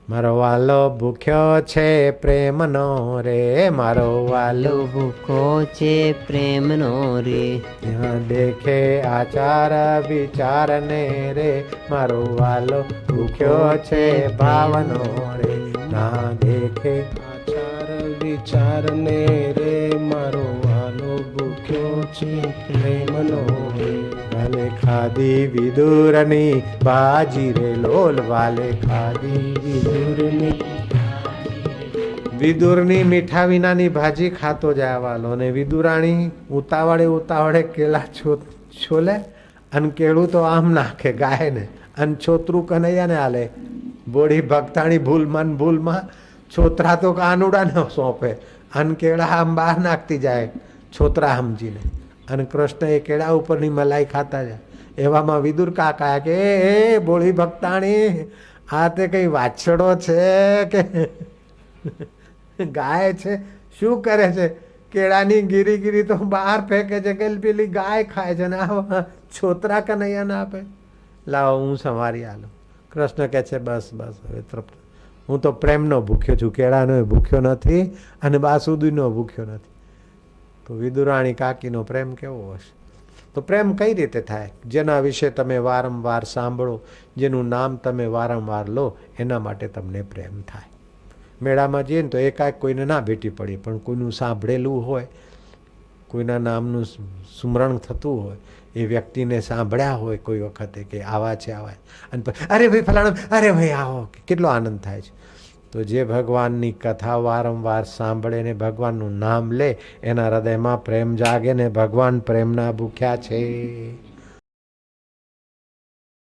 મારો વાલો ભૂખ્યો છે પ્રેમનો રે, મારો વાલો ભૂખો છે પ્રેમનો રે, ત્યાં દેખે આચાર વિચાર ને રે, મારો વાલો ભૂખ્યો છે ભાવનો રે, ના દેખે આચાર વિચાર ને રે, મારો વાલો ભૂખ્યો છે પ્રેમનો રે. વાલે ખાધી વિદુરની ભાજી રે લોલ, વાલે ખાધી વિદુરની મીઠા વિનાની ભાજી ખાતો જાય વાલો. અને વિદુરાણી ઉતાવળે ઉતાવળે કેળા છોલે અને કેળું તો આમ નાખે ગાય ને, અને છોતરું કનૈયા ને હાલે. બોડી ભક્તાણી ભૂલમાં છોતરા તો કાનુડા ને સોંપે અને કેળા આમ બહાર નાખતી જાય છોતરા સમજીને, અને કૃષ્ણ એ કેળા ઉપરની મલાઈ ખાતા જાય. એવામાં વિદુર કાકા કે એ બોળી ભક્તાણી, આ તે કઈ વાછડો છે કે ગાય છે, શું કરે છે? કેળાની ગીરી તો બહાર ફેંકે છે કે પેલી ગાય ખાય છે ને આ છોતરા કનૈયા ના આપે. લાવો હું સંવારી આલો. કૃષ્ણ કહે છે બસ બસ હવે તૃપ્ત, હું તો પ્રેમનો ભૂખ્યો છું, કેળાનો ભૂખ્યો નથી અને બાસુદીનો ભૂખ્યો નથી. તો વિદુરાણી કાકીનો પ્રેમ કેવો હશે? તો પ્રેમ કઈ રીતે થાય? જેના વિશે તમે વારંવાર સાંભળો, જેનું નામ તમે વારંવાર લો, એના માટે તમને પ્રેમ થાય. મેળામાં જઈએ ને તો એકાએક કોઈને ના ભેટી પડી, પણ કોઈનું સાંભળેલું હોય, કોઈના નામનું સ્મરણ થતું હોય, એ વ્યક્તિને સાંભળ્યા હોય કોઈ વખતે કે આવા છે આવા, અને અરે ભાઈ ફલાણા, અરે ભાઈ આવો, કેટલો આનંદ થાય છે. તો જે ભગવાનની કથા વારંવાર સાંભળે ને ભગવાનનું નામ લે, એના હૃદયમાં પ્રેમ જાગે ને ભગવાન પ્રેમના ભૂખ્યા છે.